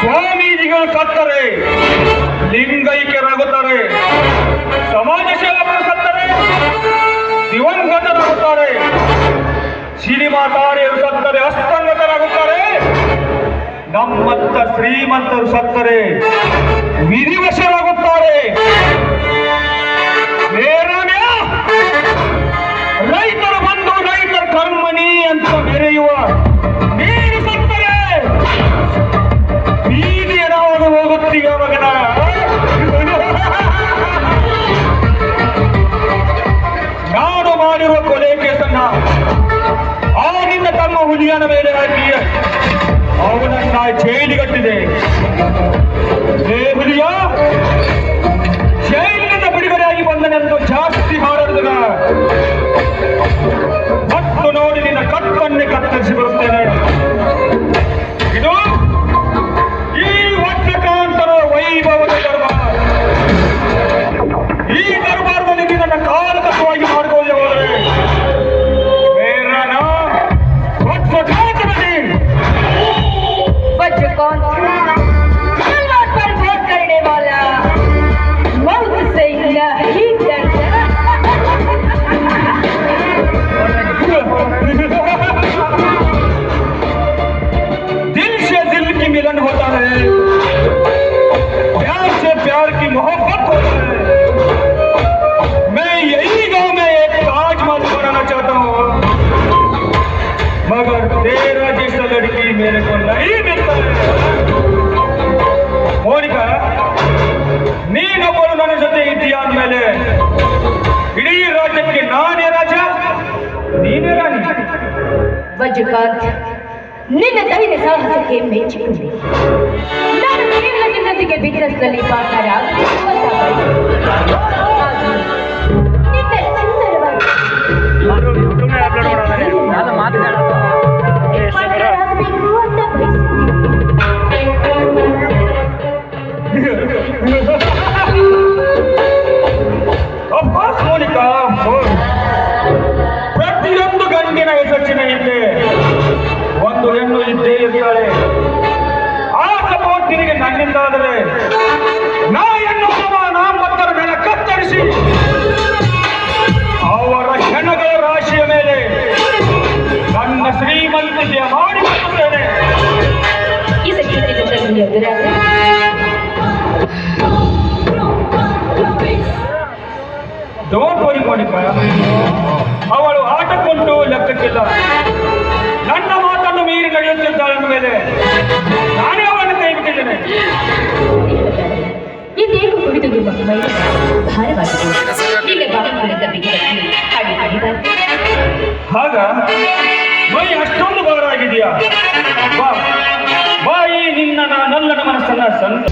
ಸ್ವಾಮೀಜಿಗಳು ಸತ್ತರೆ ಲಿಂಗೈಕ್ಯರಾಗುತ್ತಾರೆ, ಸಮಾಜ ಸೇವಕರು ಸತ್ತರೆ ದಿವಂಗತರಾಗುತ್ತಾರೆ, ಸಿನಿಮಾ ತಾರೆಯರು ಸತ್ತರೆ ಅಸ್ತಂಗತರಾಗುತ್ತಾರೆ, ನಮ್ಮಂತ ಶ್ರೀಮಂತರು ಸತ್ತರೆ ವಿಧಿವಶರಾಗುತ್ತಾರೆ. ರೈತರು ಬಂದು ರೈತರ ಕರ್ಮಣಿ ಅಂತ ಮೆರೆಯುವ ನೀರು ಸತ್ತರೆ ಬೀದಿಯ ನಾವು ಹೋಗುತ್ತೀಗ ಮಗನ. ನಾನು ಮಾಡಿರುವ ಕೊಲೆ ಕೇಸನ್ನ ಆಗಿನ ತಮ್ಮ ಹುಲಿಯನ ಮೇಲೆ ಹಾಕಿ ಅವನನ್ನ ಜೈಲಿಗಟ್ಟಿದೆ. ಹುಲಿಯ ಜೈಲಿನಿಂದ ಬಿಡುಗಡೆಯಾಗಿ ಬಂದನೆಂದು ಜಾಸ್ತಿ ಮಾತಾಡಿದ ಮತ್ತು ನೋಡಿ ನಿನ್ನ ಕತ್ತನ್ನೇ ಕತ್ತರಿಸಿ ಬರುತ್ತೇನೆ. ಇದು ಈ ವಜ್ರಕಾಂತರ ವೈಭವದ ದರ್ಬಾರ್. ಈ ದರ್ಬಾರದಲ್ಲಿ ನನ್ನ ಕಾಲಕವಾಗಿ ಮಾಡಿಕೊಳ್ಳಿ ಹೋದರೆ ಮೇರನ ವಜ್ರಕಾಂತದಲ್ಲಿ दिल से दिल की मिलन होता है, प्यार से प्यार की मोहब्बत होता है. मैं यही गांव में एक ताजमहल बनाना चाहता हूँ, मगर तेरा जैसा लड़की मेरे को नहीं मिलता है. ಮೋನಿಕಾ, ನೀನೊಬ್ಬರು ನನ್ನ ಜೊತೆ ಇದ್ದೀಯ ಅಂದಮೇಲೆ ಇಡೀ ರಾಜ್ಯಕ್ಕೆ ನಾನೇ ರಾಜ, ನೀನೇ ರಾಣಿ. ವಜ್ರಕಾಂತ್, ನಿನ್ನ ಧೈರ್ಯ ಸಾಹಸಕ್ಕೆ ಮೆಚ್ಚಿಕೊಂಡೆ. ನಾನು ಕೇವಲ ನಿನ್ನೊಂದಿಗೆ ಬಿಸಿನೆಸ್ನಲ್ಲಿ ಪಾರ್ಟ್ನರ್ ಮೋನಿಕಾ, ಪ್ರತಿಯೊಂದು ಗಂಡಿನ ಯಶಸ್ಸಿನ ಹಿಂದೆ ಒಂದು ಹೆಣ್ಣು ಇದ್ದೇ ಇರ್ತಾಳೆ. ಆ ಸಪೋರ್ಟ್ ನಿನಗೆ ನನ್ನಿಂದಾದರೆ ನಾ ಎನ್ನುವ ನಾಮಕರ ಮೇಲೆ ಕತ್ತರಿಸಿ ಅವರ ಹೆಣಗಳ ರಾಶಿಯ ಮೇಲೆ ನನ್ನ ಶ್ರೀಮಂತಿಕೆಯ ಮಾಡಿಕೊಳ್ಳುತ್ತೇನೆ. ಡೋಂಟ್ ವರಿ ಮೋನಿಕಾ, ಅವಳು ಆಟಕ್ಕುಂಟು ಲೆಕ್ಕಕ್ಕಿಲ್ಲ. ನನ್ನ ಮಾತನ್ನು ಮೀರಿ ನಡೆಯುತ್ತಿದ್ದಾಳೆ ಅಂದ ಮೇಲೆ ನಾನೇ ಅವಳನ್ನು ಕೈ ಬಿಟ್ಟಿದ್ದೇನೆ. ಇದೇನು ಕುಡಿದು ನಿಮ್ಮ ಮೈ ಭಾರವಾಗಿದೆ. ಆಗ ಮೈ ಅಷ್ಟೊಂದು ಭಾರ ಆಗಿದೆಯಾ? ಬಾಯಿ ನಿನ್ನ ನಲ್ಲನ ಮನಸ್ಸನ್ನ ಸಂತ